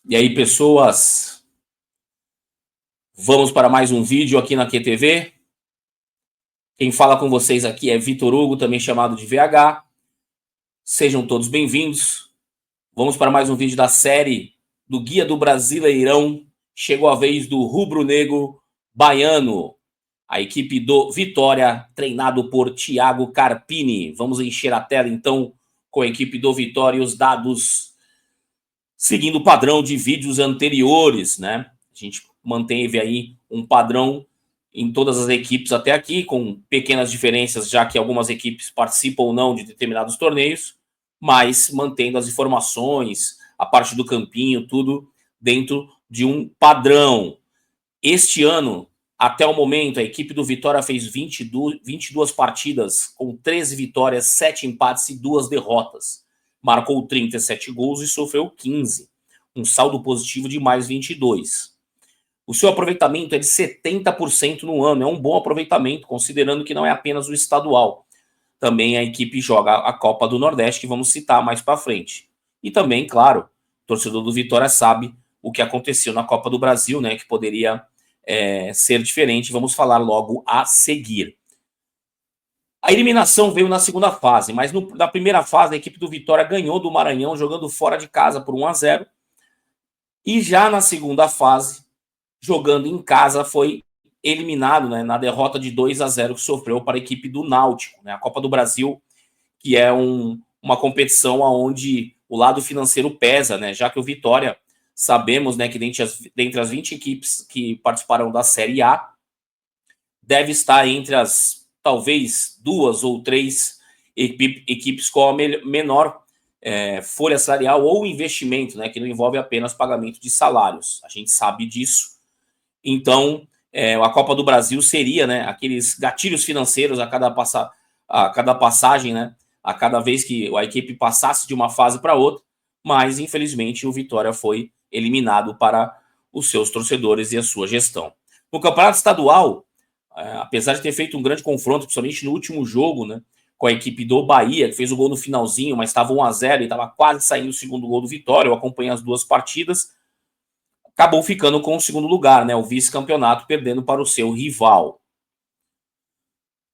E aí, pessoas, vamos para mais um vídeo aqui na QTV. Quem fala com vocês aqui é Vitor Hugo, também chamado de VH. Sejam todos bem-vindos. Vamos para mais um vídeo da série do Guia do Brasileirão. Chegou a vez do rubro-negro baiano, a equipe do Vitória, treinado por Thiago Carpini. Vamos encher a tela, então, com a equipe do Vitória e os dados seguindo o padrão de vídeos anteriores, né? A gente manteve aí um padrão em todas as equipes até aqui, com pequenas diferenças, já que algumas equipes participam ou não de determinados torneios, mas mantendo as informações, a parte do campinho, tudo dentro de um padrão. Este ano, até o momento, a equipe do Vitória fez 22 partidas, com 13 vitórias, 7 empates e 2 derrotas. Marcou 37 gols e sofreu 15, um saldo positivo de mais 22. O seu aproveitamento é de 70% no ano, é um bom aproveitamento, considerando que não é apenas o estadual. Também a equipe joga a Copa do Nordeste, que vamos citar mais para frente. E também, claro, o torcedor do Vitória sabe o que aconteceu na Copa do Brasil, né, que poderia ser diferente, vamos falar logo a seguir. A eliminação veio na segunda fase, mas na primeira fase a equipe do Vitória ganhou do Maranhão, jogando fora de casa por 1-0. E já na segunda fase, jogando em casa, foi eliminado, né, na derrota de 2-0 que sofreu para a equipe do Náutico, né, a Copa do Brasil, que é uma competição onde o lado financeiro pesa, né, já que o Vitória, sabemos, né, que dentre as 20 equipes que participaram da Série A, deve estar entre as, talvez, 2 ou 3 equipes com a menor folha salarial ou investimento, né, que não envolve apenas pagamento de salários. A gente sabe disso. Então, a Copa do Brasil seria, né, aqueles gatilhos financeiros a cada passagem, né, a cada vez que a equipe passasse de uma fase para outra, mas, infelizmente, o Vitória foi eliminado para os seus torcedores e a sua gestão. No Campeonato Estadual, apesar de ter feito um grande confronto, principalmente no último jogo, né, com a equipe do Bahia, que fez o gol no finalzinho, mas estava 1-0 e estava quase saindo o segundo gol do Vitória. Eu acompanhei as duas partidas. Acabou ficando com o segundo lugar, né, o vice-campeonato, perdendo para o seu rival.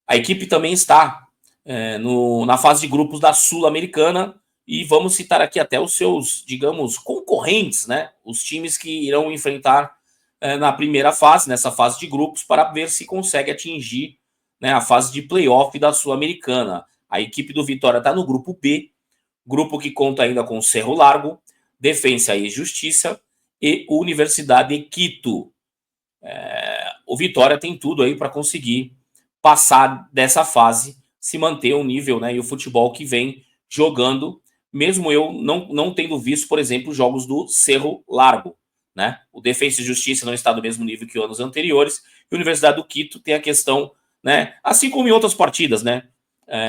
A equipe também está na fase de grupos da Sul-Americana, e vamos citar aqui até os seus, digamos, concorrentes, né, os times que irão enfrentar na primeira fase, nessa fase de grupos, para ver se consegue atingir, né, a fase de playoff da Sul-Americana. A equipe do Vitória está no grupo B, grupo que conta ainda com Cerro Largo, Defensa e Justiça e Universidade de Quito. O Vitória tem tudo aí para conseguir passar dessa fase, se manter o nível, né, e o futebol que vem jogando, mesmo eu não tendo visto, por exemplo, jogos do Cerro Largo. Né? O Defensa e Justiça não está do mesmo nível que anos anteriores, e a Universidade do Quito tem a questão, né, assim como em outras partidas, né,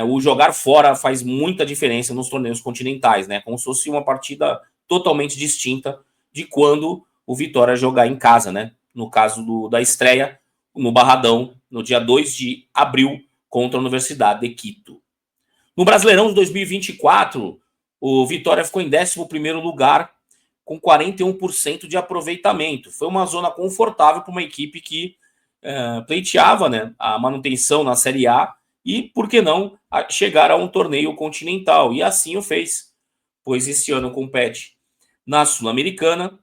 o jogar fora faz muita diferença nos torneios continentais, né, como se fosse uma partida totalmente distinta de quando o Vitória jogar em casa, né, no caso da estreia no Barradão, no dia 2 de abril, contra a Universidade de Quito. No Brasileirão de 2024, o Vitória ficou em 11º lugar, com 41% de aproveitamento. Foi uma zona confortável para uma equipe que pleiteava, né, a manutenção na Série A e, por que não, chegar a um torneio continental. E assim o fez, pois esse ano compete na Sul-Americana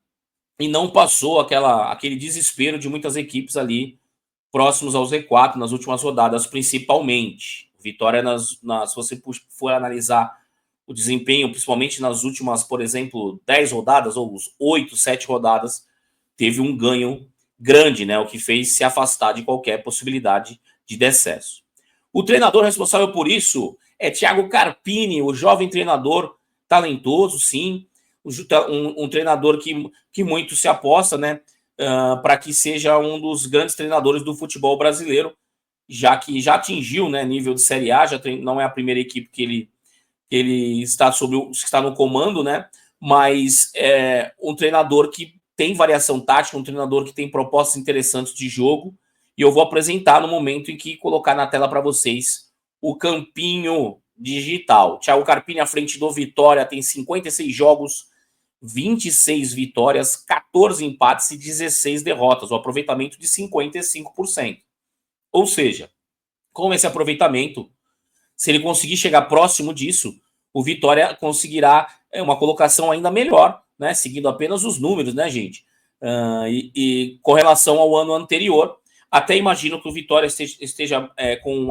e não passou aquele desespero de muitas equipes ali próximos ao Z4 nas últimas rodadas, principalmente. Vitória, se você for analisar o desempenho, principalmente nas últimas, por exemplo, 10 rodadas, ou 8, 7 rodadas, teve um ganho grande, né, o que fez se afastar de qualquer possibilidade de decesso. O treinador responsável por isso é Thiago Carpini, o jovem treinador talentoso, sim, um treinador que muito se aposta, né, para que seja um dos grandes treinadores do futebol brasileiro, já que já atingiu, né, nível de Série A, não é a primeira equipe que ele está no comando, né, mas é um treinador que tem variação tática, um treinador que tem propostas interessantes de jogo, e eu vou apresentar no momento em que colocar na tela para vocês o campinho digital. Thiago Carpini à frente do Vitória, tem 56 jogos, 26 vitórias, 14 empates e 16 derrotas, o aproveitamento de 55%. Ou seja, com esse aproveitamento, se ele conseguir chegar próximo disso, o Vitória conseguirá uma colocação ainda melhor, né? Seguindo apenas os números, né, gente? E com relação ao ano anterior, até imagino que o Vitória esteja com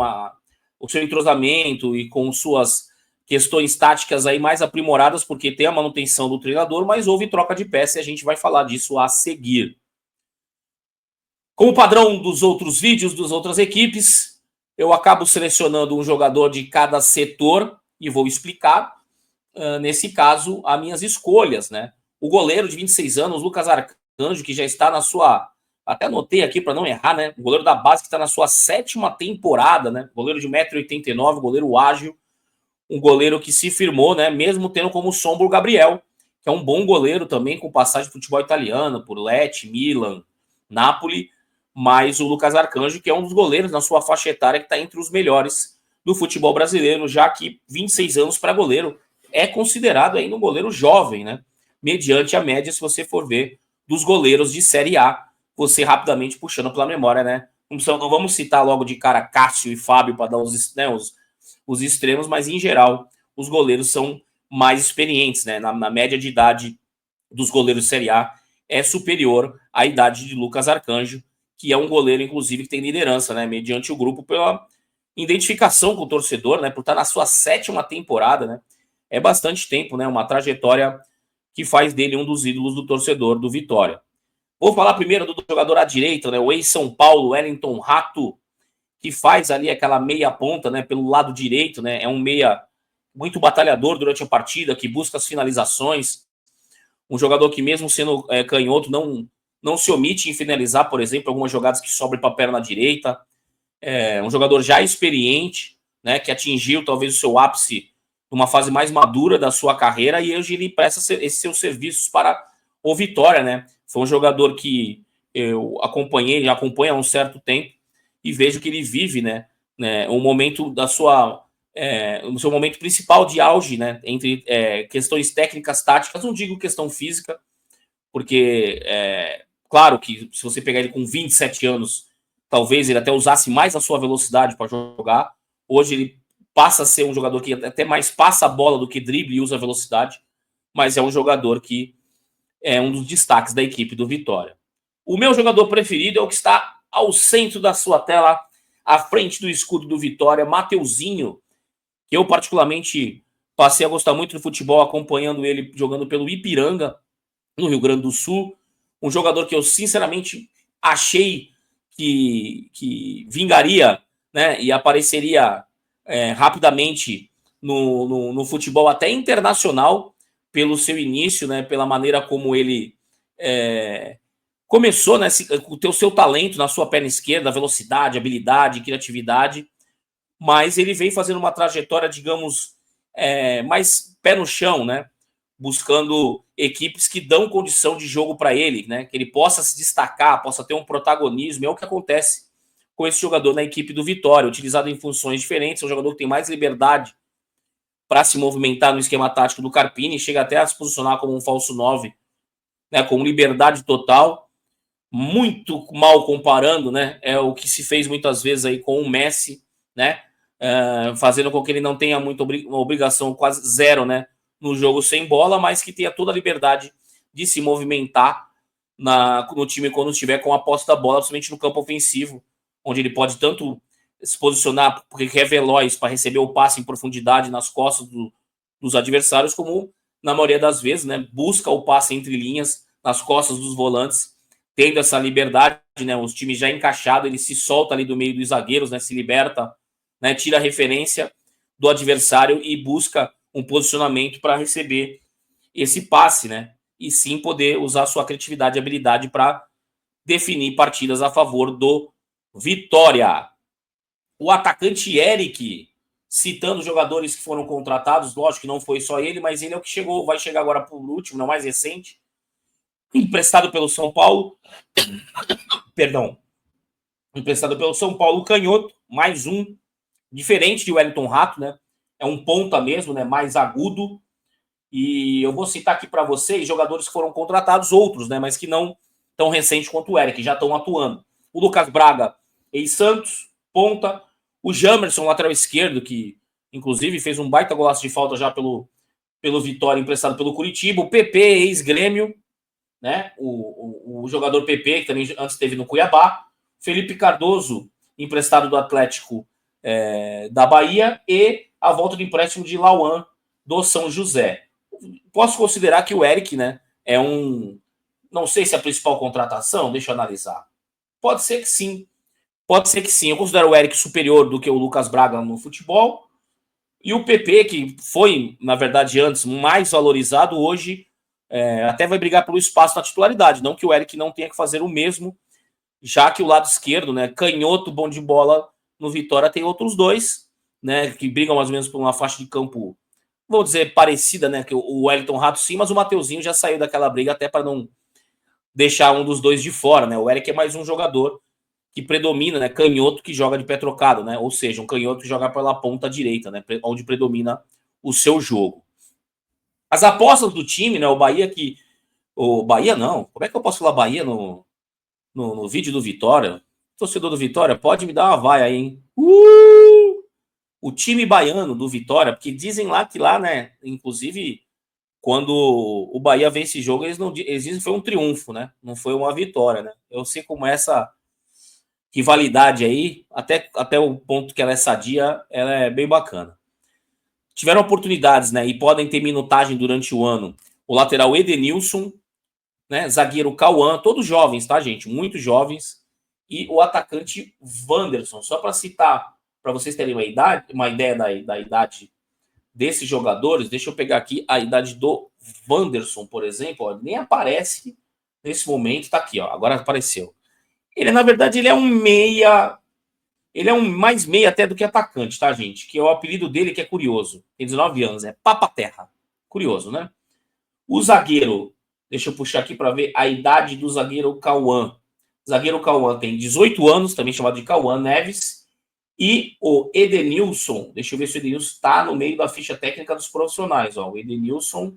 o seu entrosamento e com suas questões táticas aí mais aprimoradas, porque tem a manutenção do treinador, mas houve troca de peça e a gente vai falar disso a seguir. Como padrão dos outros vídeos, das outras equipes, eu acabo selecionando um jogador de cada setor e vou explicar, nesse caso, as minhas escolhas, né? O goleiro de 26 anos, Lucas Arcanjo, que já está na sua... Até anotei aqui para não errar, né? O goleiro da base que está na sua 7ª temporada, né? Goleiro de 1,89 m, goleiro ágil, um goleiro que se firmou, né? Mesmo tendo como sombra o Gabriel, que é um bom goleiro também, com passagem de futebol italiano, por Lecce, Milan, Napoli, mas o Lucas Arcanjo, que é um dos goleiros na sua faixa etária que está entre os melhores do futebol brasileiro, já que 26 anos para goleiro é considerado ainda um goleiro jovem, né? Mediante a média, se você for ver, dos goleiros de Série A, você rapidamente puxando pela memória, né? Não vamos citar logo de cara Cássio e Fábio para dar os extremos, mas em geral os goleiros são mais experientes, né? Na média de idade dos goleiros de Série A é superior à idade de Lucas Arcanjo, que é um goleiro, inclusive, que tem liderança, né? Mediante o grupo, pela identificação com o torcedor, né? Por estar na sua 7ª temporada, né? É bastante tempo, né? Uma trajetória que faz dele um dos ídolos do torcedor do Vitória. Vou falar primeiro do jogador à direita, né? O ex-São Paulo, Wellington Rato, que faz ali aquela meia ponta, né? Pelo lado direito, né? É um meia muito batalhador durante a partida, que busca as finalizações. Um jogador que, mesmo sendo canhoto, não se omite em finalizar, por exemplo, algumas jogadas que sobram para a perna direita. Um jogador já experiente, né, que atingiu talvez o seu ápice numa fase mais madura da sua carreira, e hoje ele presta esses seus serviços para o Vitória, né? Foi um jogador que eu já acompanho há um certo tempo, e vejo que ele vive, né um momento da sua... no seu momento principal de auge, né, entre questões técnicas, táticas, não digo questão física, porque claro que se você pegar ele com 27 anos, talvez ele até usasse mais a sua velocidade para jogar. Hoje ele passa a ser um jogador que até mais passa a bola do que drible e usa velocidade, mas é um jogador que é um dos destaques da equipe do Vitória. O meu jogador preferido é o que está ao centro da sua tela, à frente do escudo do Vitória, Mateuzinho, que eu particularmente passei a gostar muito do futebol acompanhando ele jogando pelo Ipiranga, no Rio Grande do Sul. Um jogador que eu sinceramente achei que vingaria, né, e apareceria rapidamente no futebol até internacional, pelo seu início, né, pela maneira como ele começou, né, com o seu talento na sua perna esquerda, velocidade, habilidade, criatividade, mas ele vem fazendo uma trajetória, digamos, mais pé no chão, né? Buscando equipes que dão condição de jogo para ele, né? Que ele possa se destacar, possa ter um protagonismo. É o que acontece com esse jogador na equipe do Vitória, utilizado em funções diferentes. É um jogador que tem mais liberdade para se movimentar no esquema tático do Carpini, chega até a se posicionar como um falso 9, né? Com liberdade total. Muito mal comparando, né? É o que se fez muitas vezes aí com o Messi, né? Fazendo com que ele não tenha muita uma obrigação, quase zero, né, no jogo sem bola, mas que tenha toda a liberdade de se movimentar no time quando estiver com a posse da bola, principalmente no campo ofensivo, onde ele pode tanto se posicionar, porque é veloz para receber o passe em profundidade nas costas dos adversários, como na maioria das vezes, né, busca o passe entre linhas nas costas dos volantes, tendo essa liberdade, né, os times já encaixados, ele se solta ali do meio dos zagueiros, né, se liberta, né, tira a referência do adversário e busca um posicionamento para receber esse passe, né? E sim poder usar sua criatividade e habilidade para definir partidas a favor do Vitória. O atacante Eric, citando jogadores que foram contratados, lógico que não foi só ele, mas ele é o que vai chegar agora por último, não mais recente, emprestado pelo São Paulo. Perdão. Emprestado pelo São Paulo, canhoto, mais um, diferente de Wellington Rato, né? É um ponta mesmo, né? Mais agudo E eu vou citar aqui para vocês jogadores que foram contratados, outros, né, mas que não tão recentes quanto o Eric, já estão atuando. O Lucas Braga, ex-Santos, ponta. O Jamerson, lateral esquerdo, que inclusive fez um baita golaço de falta já pelo Vitória, emprestado pelo Curitiba. O PP, ex-Grêmio, né? O jogador PP, que também antes esteve no Cuiabá. Felipe Cardoso, emprestado do Atlético da Bahia. E a volta de empréstimo de Lauan, do São José. Posso considerar que o Eric, né, é um... Não sei se é a principal contratação, deixa eu analisar. Pode ser que sim. Pode ser que sim. Eu considero o Eric superior do que o Lucas Braga no futebol. E o PP, que foi, na verdade, antes mais valorizado, hoje até vai brigar pelo espaço na titularidade. Não que o Eric não tenha que fazer o mesmo, já que o lado esquerdo, né, canhoto, bom de bola, no Vitória tem outros dois, né, que brigam mais ou menos por uma faixa de campo, vou dizer, parecida, né, que o Wellington Rato sim, mas o Mateuzinho já saiu daquela briga até para não deixar um dos dois de fora, né? O Eric é mais um jogador que predomina, né, canhoto que joga de pé trocado, né? Ou seja, um canhoto que joga pela ponta direita, né, onde predomina o seu jogo. As apostas do time, né, o Bahia que... O Bahia não, como é que eu posso falar Bahia no vídeo do Vitória? Torcedor do Vitória, pode me dar uma vaia aí, hein? O time baiano do Vitória, porque dizem lá que lá, né, inclusive, quando o Bahia vence esse jogo, eles dizem que foi um triunfo, né? Não foi uma vitória, né? Eu sei como essa rivalidade aí, até o ponto que ela é sadia, ela é bem bacana. Tiveram oportunidades, né? E podem ter minutagem durante o ano. O lateral Edenilson, né? Zagueiro Cauã, todos jovens, tá, gente? Muito jovens. E o atacante Wanderson. Só para citar, para vocês terem uma ideia da idade desses jogadores, deixa eu pegar aqui a idade do Wanderson, por exemplo. Ó, nem aparece nesse momento, tá aqui, ó. Agora apareceu. Ele, na verdade, ele é um meia. Ele é um mais meia até do que atacante, tá, gente? Que é o apelido dele que é curioso. Tem 19 anos, é Papa Terra. Curioso, né? O zagueiro, deixa eu puxar aqui para ver a idade do zagueiro Cauã. O zagueiro Cauã tem 18 anos, também chamado de Cauã Neves. E o Edenilson, deixa eu ver se o Edenilson está no meio da ficha técnica dos profissionais. Ó. O Edenilson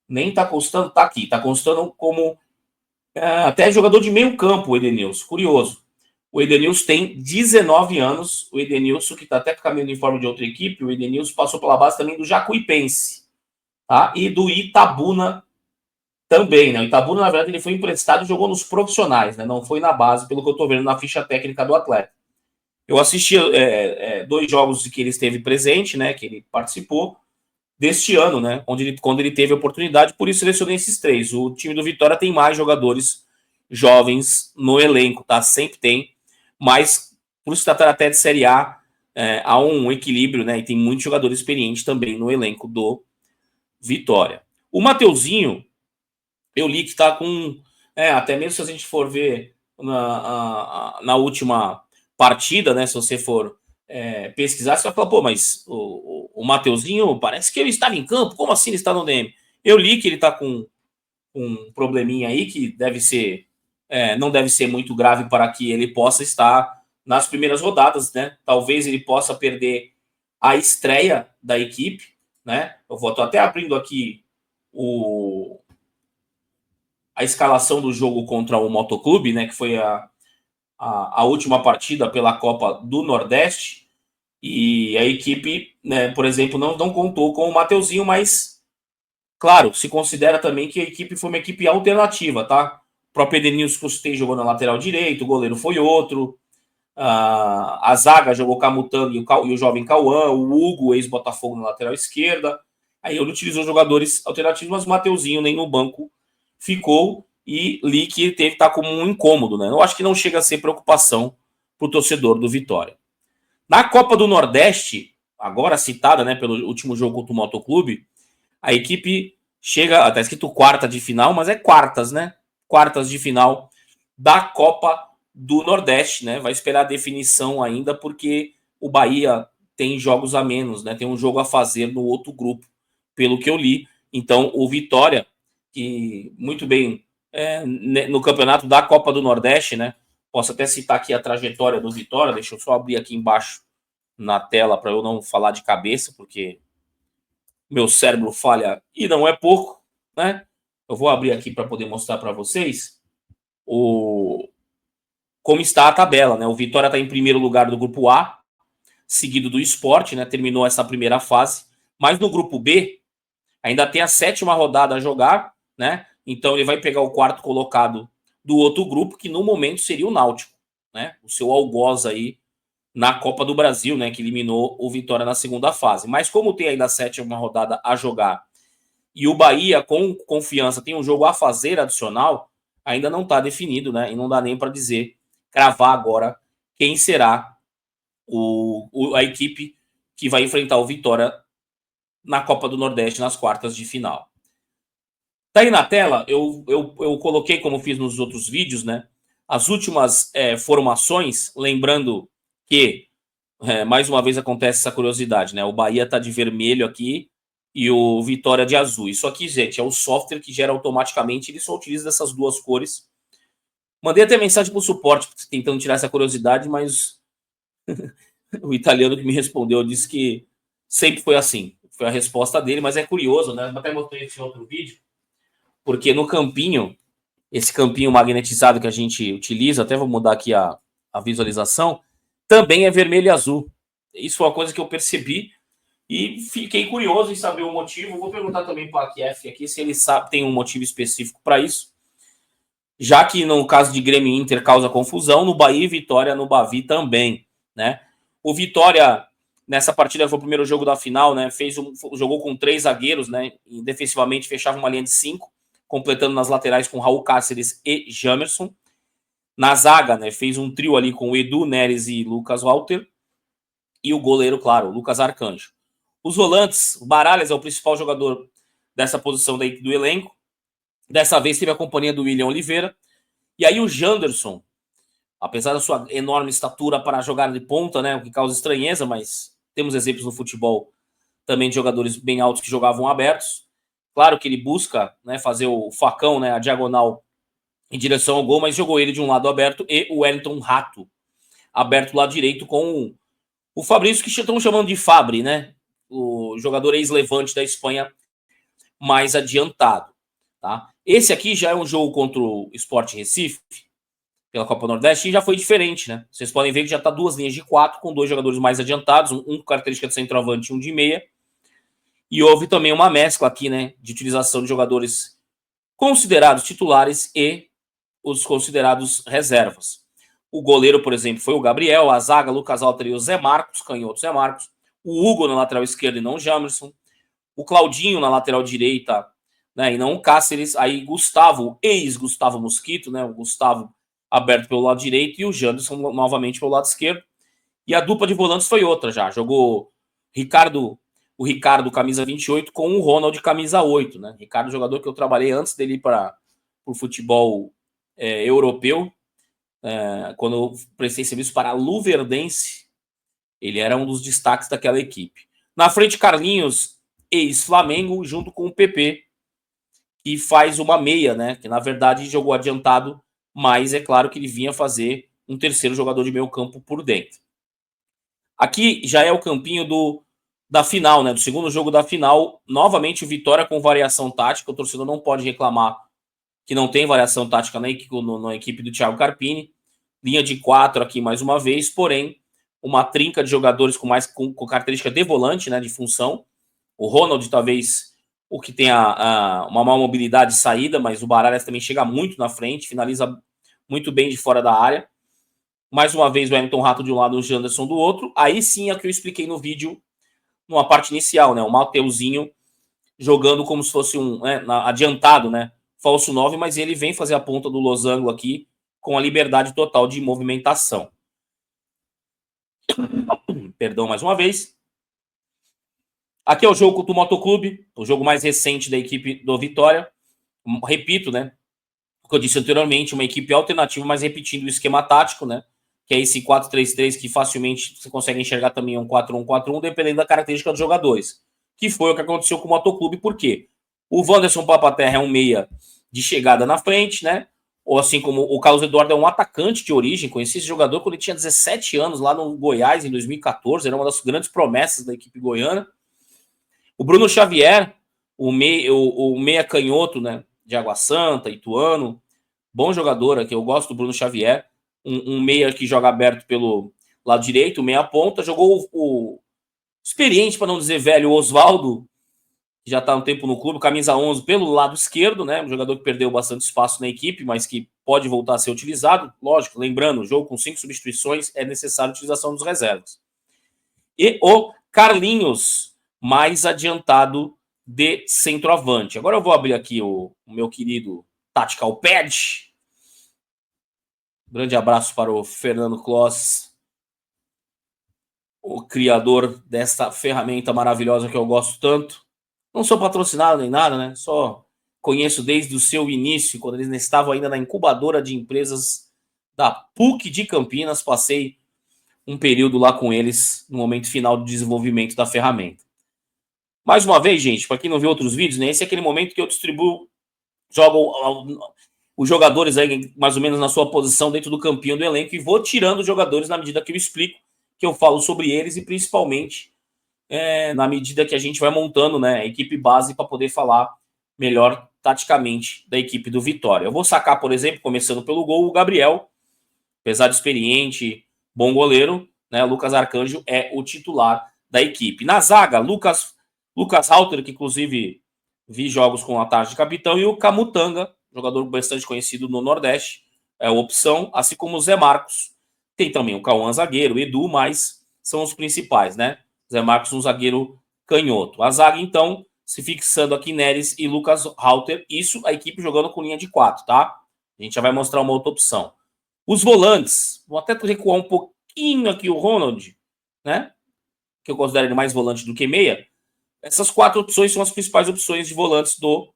nem está constando, tá aqui, está constando como até jogador de meio campo, o Edenilson. Curioso. O Edenilson tem 19 anos. O Edenilson, que está até com o caminho uniforme de outra equipe, o Edenilson passou pela base também do Jacuipense, tá? E do Itabuna também, né? O Itabuna, na verdade, ele foi emprestado e jogou nos profissionais, né? Não foi na base, pelo que eu estou vendo na ficha técnica do atleta. Eu assisti 2 jogos que ele esteve presente, né? Que ele participou deste ano, né? Quando ele teve a oportunidade, por isso selecionei esses 3. O time do Vitória tem mais jogadores jovens no elenco, tá? Sempre tem. Mas, por se tratar até de Série A, há um equilíbrio, né? E tem muitos jogadores experientes também no elenco do Vitória. O Mateuzinho, eu li que está com... até mesmo se a gente for ver na última partida, né? Se você for pesquisar, você vai falar, pô, mas o Mateuzinho parece que ele estava em campo. Como assim ele está no DM? Eu li que ele está com um probleminha aí que deve ser... não deve ser muito grave para que ele possa estar nas primeiras rodadas, né? Talvez ele possa perder a estreia da equipe, né? Eu vou até abrindo aqui a escalação do jogo contra o Motoclube, né? Que foi a última partida pela Copa do Nordeste. E a equipe, né, por exemplo, não contou com o Mateuzinho, mas, claro, se considera também que a equipe foi uma equipe alternativa, tá? O próprio Edenilson Custei jogou na lateral direito, o goleiro foi outro. A zaga jogou Camutanga e o jovem Cauã, o Hugo, ex-Botafogo, na lateral esquerda. Aí ele utilizou jogadores alternativos, mas o Mateuzinho nem no banco ficou, e li que ele teve que estar como um incômodo, né? Eu acho que não chega a ser preocupação para o torcedor do Vitória. Na Copa do Nordeste, agora citada, né, pelo último jogo contra o Motoclube, a equipe chega, está escrito quarta de final, mas é quartas, né? Quartas de final da Copa do Nordeste, né? Vai esperar a definição ainda, porque o Bahia tem jogos a menos, né? Tem um jogo a fazer no outro grupo, pelo que eu li. Então, o Vitória, que muito bem no campeonato da Copa do Nordeste, né? Posso até citar aqui a trajetória do Vitória. Deixa eu só abrir aqui embaixo na tela para eu não falar de cabeça, porque meu cérebro falha e não é pouco, né? Eu vou abrir aqui para poder mostrar para vocês como está a tabela, né? O Vitória está em primeiro lugar do grupo A, seguido do Sport, né? Terminou essa primeira fase, mas no grupo B ainda tem a 7ª rodada a jogar, né? Então ele vai pegar o 4º colocado do outro grupo, que no momento seria o Náutico, né? O seu algoz aí na Copa do Brasil, né? Que eliminou o Vitória na segunda fase. Mas como tem ainda a 7ª rodada a jogar e o Bahia, com confiança, tem um jogo a fazer adicional, ainda não está definido, né? E não dá nem para dizer, cravar agora quem será a equipe que vai enfrentar o Vitória na Copa do Nordeste nas quartas de final. Tá aí na tela, eu coloquei, como fiz nos outros vídeos, né? As últimas formações, lembrando que, mais uma vez acontece essa curiosidade, né? O Bahia tá de vermelho aqui e o Vitória de azul. Isso aqui, gente, é o software que gera automaticamente, ele só utiliza dessas duas cores. Mandei até mensagem pro suporte tentando tirar essa curiosidade, mas o italiano que me respondeu disse que sempre foi assim. Foi a resposta dele, mas é curioso, né? Eu até mostrei esse outro vídeo, porque no campinho, esse campinho magnetizado que a gente utiliza, até vou mudar aqui a visualização, também é vermelho e azul. Isso é uma coisa que eu percebi e fiquei curioso em saber o motivo. Vou perguntar também para a Kief aqui se ele sabe, tem um motivo específico para isso. Já que no caso de Grêmio e Inter causa confusão, no Bahia e Vitória, no Bavi também, né? O Vitória, nessa partida, foi o primeiro jogo da final, né? Jogou com 3 zagueiros, né? E defensivamente fechava uma linha de 5, completando nas laterais com Raul Cáceres e Jamerson. Na zaga, né? Fez um trio ali com Edu, Neres e Lucas Walter. E o goleiro, claro, Lucas Arcanjo. Os volantes, o Baralhas é o principal jogador dessa posição do elenco. Dessa vez teve a companhia do William Oliveira. E aí o Janderson, apesar da sua enorme estatura para jogar de ponta, né, o que causa estranheza, mas temos exemplos no futebol também de jogadores bem altos que jogavam abertos. Claro que ele busca, né, fazer o facão, né, a diagonal em direção ao gol, mas jogou ele de um lado aberto e o Wellington Rato aberto do lado direito com o Fabrício, que estão chamando de Fabri, né, o jogador ex-Levante da Espanha mais adiantado. Tá? Esse aqui já é um jogo contra o Sport Recife, pela Copa Nordeste, e já foi diferente, né? Vocês podem ver que já tá 2 linhas de 4, com 2 jogadores mais adiantados, um com característica de centroavante e um de meia. E houve também uma mescla aqui, né, de utilização de jogadores considerados titulares e os considerados reservas. O goleiro, por exemplo, foi o Gabriel, a zaga, Lucas Alter e o Zé Marcos, canhoto Zé Marcos, o Hugo na lateral esquerda e não o Jamerson, o Claudinho na lateral direita, né, e não o Cáceres, aí Gustavo, ex-Gustavo Mosquito, né, o Gustavo aberto pelo lado direito e o Janderson novamente pelo lado esquerdo. E a dupla de volantes foi outra já, jogou o Ricardo camisa 28 com o Ronald camisa 8, né? Ricardo, jogador que eu trabalhei antes dele para o futebol europeu, quando eu prestei serviço para a Luverdense, ele era um dos destaques daquela equipe. Na frente, Carlinhos, ex-Flamengo, junto com o PP, que faz uma meia, né? Que na verdade jogou adiantado, mas é claro que ele vinha fazer um terceiro jogador de meio campo por dentro. Aqui já é o campinho da final, né? Do segundo jogo da final. Novamente o Vitória com variação tática. O torcedor não pode reclamar que não tem variação tática na equipe do Thiago Carpini. Linha de 4 aqui mais uma vez, porém uma trinca de jogadores com característica de volante, né? De função. O Ronald talvez o que tem uma maior mobilidade de saída, mas o Baralhas também chega muito na frente, finaliza muito bem de fora da área. Mais uma vez o Wellington Rato de um lado e o Janderson do outro. Aí sim é o que eu expliquei no vídeo, numa parte inicial, né? O Mateuzinho jogando como se fosse adiantado, né? Falso 9, mas ele vem fazer a ponta do losango aqui com a liberdade total de movimentação. Perdão mais uma vez. Aqui é o jogo do Motoclube, o jogo mais recente da equipe do Vitória. Repito, né? O que eu disse anteriormente, uma equipe alternativa, mas repetindo o esquema tático, né? Que é esse 4-3-3 que facilmente você consegue enxergar também um 4-1-4-1, dependendo da característica dos jogadores. Que foi o que aconteceu com o Motoclube, por quê? O Wanderson Papaterra é um meia de chegada na frente, né? Ou assim como o Carlos Eduardo é um atacante de origem. Conheci esse jogador quando ele tinha 17 anos lá no Goiás, em 2014. Era uma das grandes promessas da equipe goiana. O Bruno Xavier, o meia canhoto, né, de Água Santa, Ituano, bom jogador aqui, eu gosto do Bruno Xavier, um meia que joga aberto pelo lado direito, meia ponta, jogou o experiente, para não dizer velho, o Oswaldo, que já está um tempo no clube, camisa 11 pelo lado esquerdo, né, um jogador que perdeu bastante espaço na equipe, mas que pode voltar a ser utilizado, lógico, lembrando, jogo com 5 substituições, é necessário a utilização dos reservas. E o Carlinhos, mais adiantado de centroavante. Agora eu vou abrir aqui o meu querido Tactical Pad. Grande abraço para o Fernando Kloss, o criador desta ferramenta maravilhosa que eu gosto tanto. Não sou patrocinado nem nada, né? Só conheço desde o seu início, quando eles estavam ainda na incubadora de empresas da PUC de Campinas. Passei um período lá com eles no momento final do desenvolvimento da ferramenta. Mais uma vez, gente, para quem não viu outros vídeos, né, esse é aquele momento que eu distribuo, jogo os jogadores aí mais ou menos na sua posição dentro do campinho do elenco e vou tirando os jogadores na medida que eu explico, que eu falo sobre eles e principalmente na medida que a gente vai montando, né, a equipe base para poder falar melhor taticamente da equipe do Vitória. Eu vou sacar, por exemplo, começando pelo gol, o Gabriel, apesar de experiente, bom goleiro, né, Lucas Arcanjo é o titular da equipe. Na zaga, Lucas Halter, que inclusive vi jogos com a tarde de capitão, e o Camutanga, jogador bastante conhecido no Nordeste, é a opção, assim como o Zé Marcos. Tem também o Cauã zagueiro, o Edu, mas são os principais, né? Zé Marcos, um zagueiro canhoto. A zaga, então, se fixando aqui Neres e Lucas Halter, isso a equipe jogando com linha de 4, tá? A gente já vai mostrar uma outra opção. Os volantes, vou até recuar um pouquinho aqui o Ronald, né? Que eu considero ele mais volante do que meia. Essas 4 opções são as principais opções de volantes do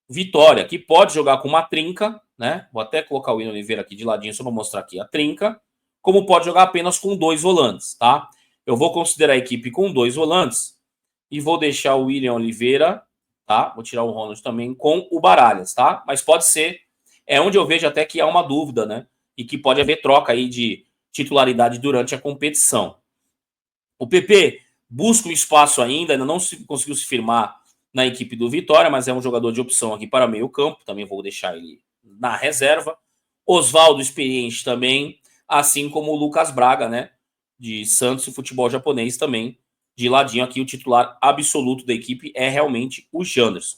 Vitória, que pode jogar com uma trinca, né? Vou até colocar o William Oliveira aqui de ladinho só para mostrar aqui a trinca, como pode jogar apenas com 2 volantes, tá? Eu vou considerar a equipe com 2 volantes e vou deixar o William Oliveira, tá? Vou tirar o Ronald também com o Baralhas, tá? Mas pode ser, é onde eu vejo até que há uma dúvida, né? E que pode haver troca aí de titularidade durante a competição. O PP busca um espaço ainda não conseguiu se firmar na equipe do Vitória, mas é um jogador de opção aqui para meio campo, também vou deixar ele na reserva. Oswaldo, experiente também, assim como o Lucas Braga, né, de Santos e futebol japonês também, de ladinho aqui, o titular absoluto da equipe é realmente o Janderson.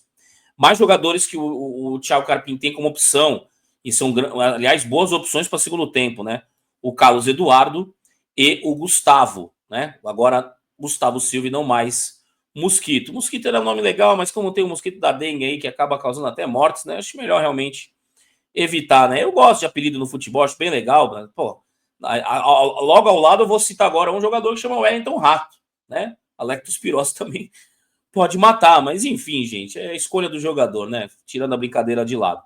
Mais jogadores que o Thiago Carpim tem como opção, e são, aliás, boas opções para segundo tempo, né? O Carlos Eduardo e o Gustavo, né? Agora, Gustavo Silva e não mais Mosquito. Mosquito era um nome legal, mas como tem o mosquito da dengue aí, que acaba causando até mortes, né? Acho melhor realmente evitar, né? Eu gosto de apelido no futebol, acho bem legal, né? Pô, logo ao lado eu vou citar agora um jogador que chama Wellington Rato, né? A leptospirose também pode matar, mas enfim, gente, é a escolha do jogador, né? Tirando a brincadeira de lado.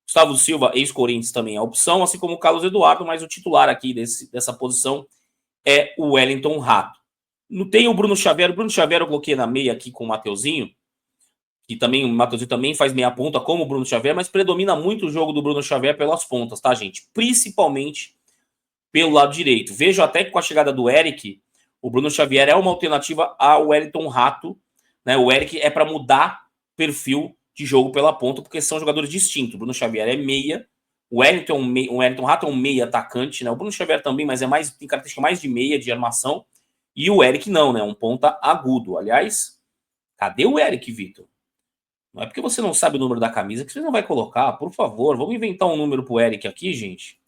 Gustavo Silva, ex-Corinthians, também é a opção, assim como o Carlos Eduardo, mas o titular aqui dessa posição é o Wellington Rato. Não tem o Bruno Xavier. O Bruno Xavier eu coloquei na meia aqui com o Mateuzinho, que também o Mateuzinho também faz meia ponta como o Bruno Xavier, mas predomina muito o jogo do Bruno Xavier pelas pontas, tá, gente? Principalmente pelo lado direito. Vejo até que com a chegada do Eric, o Bruno Xavier é uma alternativa ao Wellington Rato, né? O Eric é para mudar perfil de jogo pela ponta, porque são jogadores distintos. O Bruno Xavier é meia, o Wellington Rato é um meia atacante, né? O Bruno Xavier também, mas tem característica mais de meia, de armação. E o Eric não, né? Um ponta agudo. Aliás, cadê o Eric, Vitor? Não é porque você não sabe o número da camisa que você não vai colocar. Por favor, vamos inventar um número pro Eric aqui, gente.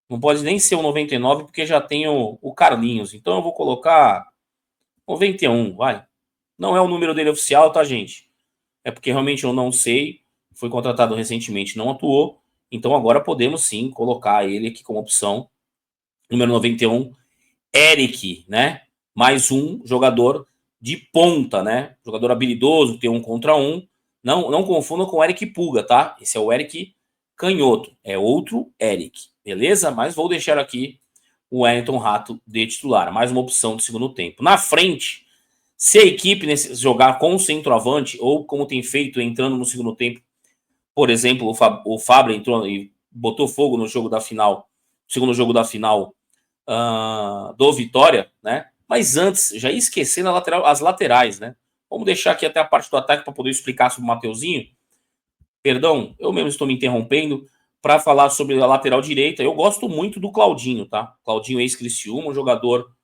Não pode nem ser o 99, porque já tem o Carlinhos. Então eu vou colocar 91, vai. Não é o número dele oficial, tá, gente? É porque realmente eu não sei. Foi contratado recentemente, não atuou. Então agora podemos sim colocar ele aqui como opção. Número 91, Eric, né? Mais um jogador de ponta, né? Jogador habilidoso, tem 1 contra 1. Não confunda com o Eric Puga, tá? Esse é o Eric Canhoto. É outro Eric, beleza? Mas vou deixar aqui o Wellington Rato de titular. Mais uma opção do segundo tempo. Na frente, se a equipe jogar com o centroavante, ou como tem feito entrando no segundo tempo, por exemplo, o Fábio entrou e botou fogo no jogo da final, segundo jogo da final do Vitória, né? Mas antes, já ia esquecendo as laterais, né? Vamos deixar aqui até a parte do ataque para poder explicar sobre o Mateuzinho. Perdão, eu mesmo estou me interrompendo para falar sobre a lateral direita. Eu gosto muito do Claudinho, tá? Claudinho ex-Criciúma, um jogador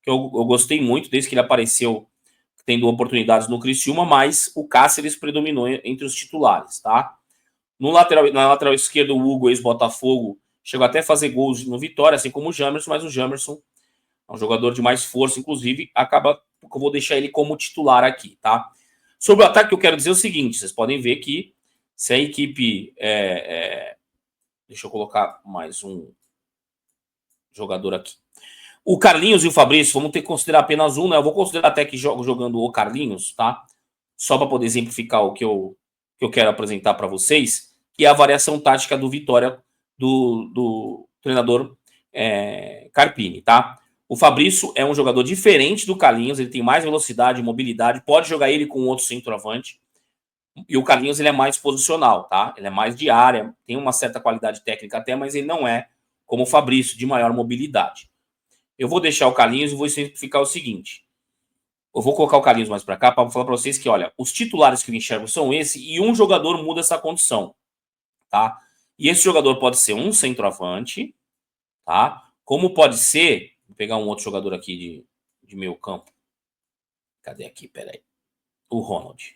que eu gostei muito desde que ele apareceu tendo oportunidades no Criciúma, mas o Cáceres predominou entre os titulares, tá? Na lateral esquerda, o Hugo, ex-Botafogo, chegou até a fazer gols no Vitória, assim como o Jamerson, mas o Jamerson é um jogador de mais força, inclusive, eu vou deixar ele como titular aqui, tá? Sobre o ataque, eu quero dizer o seguinte, vocês podem ver que se a equipe... deixa eu colocar mais um jogador aqui. O Carlinhos e o Fabrício, vamos ter que considerar apenas um, né? Eu vou considerar até que jogando o Carlinhos, tá? Só para poder exemplificar o que eu quero apresentar para vocês, que é a variação tática do Vitória do treinador Carpini, tá? O Fabrício é um jogador diferente do Carlinhos, ele tem mais velocidade, mobilidade, pode jogar ele com outro centroavante. E o Carlinhos ele é mais posicional, tá? Ele é mais de área, tem uma certa qualidade técnica até, mas ele não é como o Fabrício, de maior mobilidade. Eu vou deixar o Carlinhos e vou simplificar o seguinte. Eu vou colocar o Carlinhos mais para cá para falar para vocês que, olha, os titulares que eu enxergo são esse e um jogador muda essa condição, tá? E esse jogador pode ser um centroavante, tá? Como pode ser... Vou pegar um outro jogador aqui de meio campo. Cadê aqui? Peraí. O Ronald.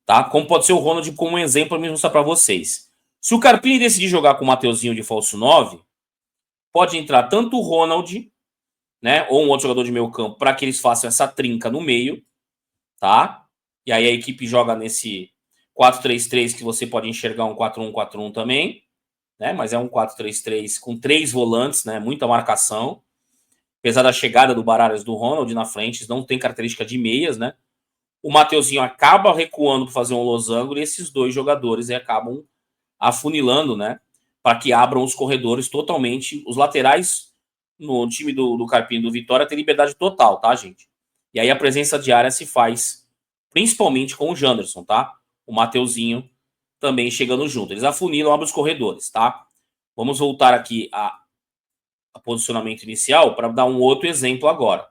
Tá? Como pode ser o Ronald como um exemplo para me mostrar para vocês. Se o Carpini decidir jogar com o Mateuzinho de falso 9, pode entrar tanto o Ronald, né, ou um outro jogador de meio campo, para que eles façam essa trinca no meio, tá? E aí a equipe joga nesse 4-3-3, que você pode enxergar um 4-1-4-1 também, né? Mas é um 4-3-3 com 3 volantes, né? Muita marcação. Apesar da chegada do Baralhas do Ronald na frente, não tem característica de meias, né? O Mateuzinho acaba recuando para fazer um losango e esses dois jogadores acabam afunilando, né? Para que abram os corredores totalmente. Os laterais no time do Carpini do Vitória tem liberdade total, tá, gente? E aí a presença de área se faz principalmente com o Janderson, tá? O Mateuzinho também chegando junto. Eles afunilam, abrem os corredores, tá? Vamos voltar aqui a posicionamento inicial para dar um outro exemplo agora.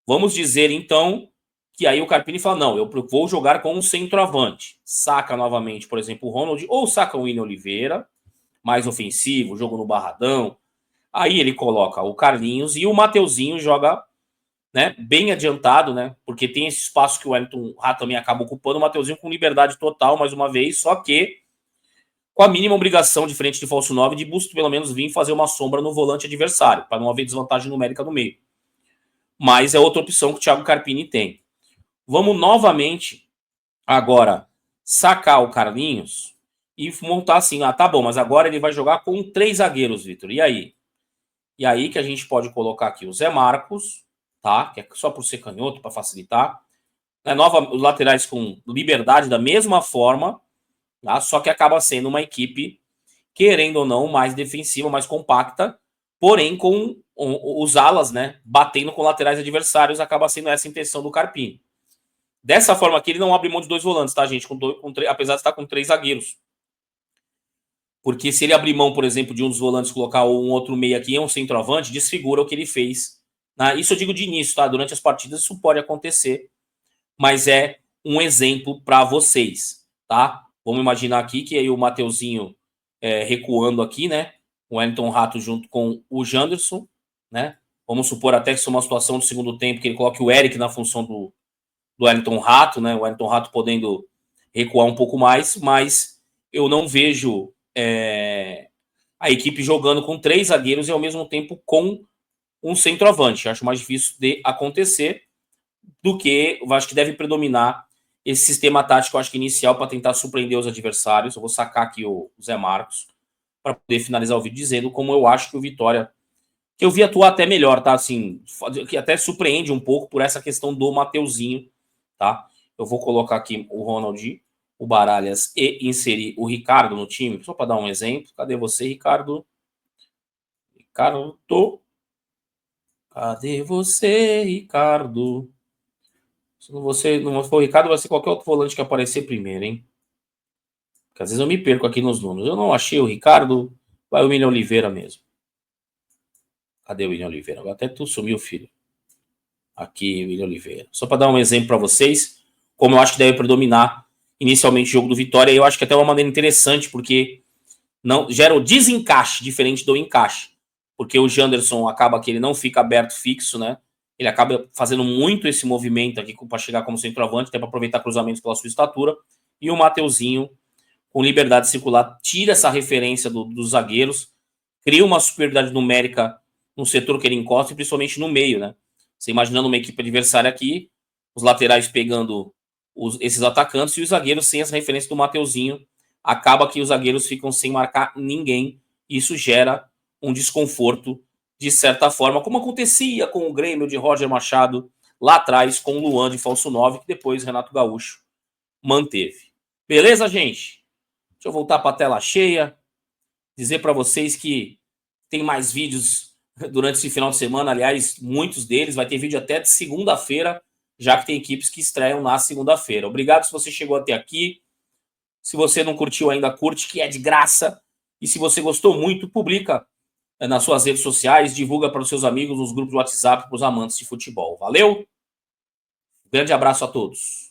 Vamos dizer, então, que aí o Carpini fala, não, eu vou jogar com um centroavante. Saca novamente, por exemplo, o Ronald, ou saca o William Oliveira, mais ofensivo, jogo no Barradão. Aí ele coloca o Carlinhos e o Mateuzinho joga, né, bem adiantado, né, porque tem esse espaço que o Wellington Rato também acaba ocupando, o Mateuzinho com liberdade total, mais uma vez, só que com a mínima obrigação, diferente de falso 9, de Busto pelo menos vir fazer uma sombra no volante adversário, para não haver desvantagem numérica no meio. Mas é outra opção que o Thiago Carpini tem. Vamos novamente agora sacar o Carlinhos e montar assim, tá bom, mas agora ele vai jogar com 3 zagueiros, Vitor, e aí? E aí que a gente pode colocar aqui o Zé Marcos, tá? Que é só por ser canhoto, para facilitar. Os laterais com liberdade da mesma forma, tá? Só que acaba sendo uma equipe, querendo ou não, mais defensiva, mais compacta, porém com os alas, né, batendo com laterais adversários, acaba sendo essa a intenção do Carpini. Dessa forma aqui, ele não abre mão de 2 volantes, tá, gente? Apesar de estar com 3 zagueiros. Porque se ele abrir mão, por exemplo, de um dos volantes, colocar um outro meio aqui em um centroavante, desfigura o que ele fez. Né? Isso eu digo de início, tá? Durante as partidas isso pode acontecer, mas é um exemplo para vocês, tá? Vamos imaginar aqui que aí o Mateuzinho recuando aqui, né? O Wellington Rato junto com o Janderson, né? Vamos supor até que isso é uma situação do segundo tempo que ele coloque o Eric na função do Wellington Rato, né? O Wellington Rato podendo recuar um pouco mais, mas eu não vejo a equipe jogando com 3 zagueiros e ao mesmo tempo com um centroavante. Acho mais difícil de acontecer do que eu acho que deve predominar esse sistema tático, eu acho que inicial, para tentar surpreender os adversários. Eu vou sacar aqui o Zé Marcos para poder finalizar o vídeo dizendo como eu acho que o Vitória, que eu vi atuar até melhor, tá? Assim, que até surpreende um pouco por essa questão do Mateuzinho, tá? Eu vou colocar aqui o Ronald, o Baralhas e inserir o Ricardo no time, só para dar um exemplo. Cadê você, Ricardo? Ricardo. Cadê você, Ricardo? Se não for o Ricardo, vai ser qualquer outro volante que aparecer primeiro, hein? Porque às vezes eu me perco aqui nos números. Eu não achei o Ricardo, vai o William Oliveira mesmo. Cadê o William Oliveira? Agora até tu sumiu, filho. Aqui, William Oliveira. Só para dar um exemplo para vocês, como eu acho que deve predominar inicialmente o jogo do Vitória. E eu acho que até é uma maneira interessante, porque não gera o desencaixe, diferente do encaixe. Porque o Janderson acaba que ele não fica aberto fixo, né? Ele acaba fazendo muito esse movimento aqui para chegar como centroavante, até para aproveitar cruzamentos pela sua estatura. E o Mateuzinho, com liberdade circular, tira essa referência dos zagueiros, cria uma superioridade numérica no setor que ele encosta, e principalmente no meio, né? Você imaginando uma equipe adversária aqui, os laterais pegando esses atacantes e os zagueiros sem essa referência do Mateuzinho, acaba que os zagueiros ficam sem marcar ninguém, e isso gera um desconforto de certa forma, como acontecia com o Grêmio de Roger Machado lá atrás, com o Luan de falso 9, que depois Renato Gaúcho manteve. Beleza, gente? Deixa eu voltar para a tela cheia, dizer para vocês que tem mais vídeos durante esse final de semana, aliás, muitos deles, vai ter vídeo até de segunda-feira, já que tem equipes que estreiam na segunda-feira. Obrigado se você chegou até aqui. Se você não curtiu ainda, curte, que é de graça. E se você gostou muito, publica nas suas redes sociais, divulga para os seus amigos, nos grupos de WhatsApp, para os amantes de futebol. Valeu? Grande abraço a todos.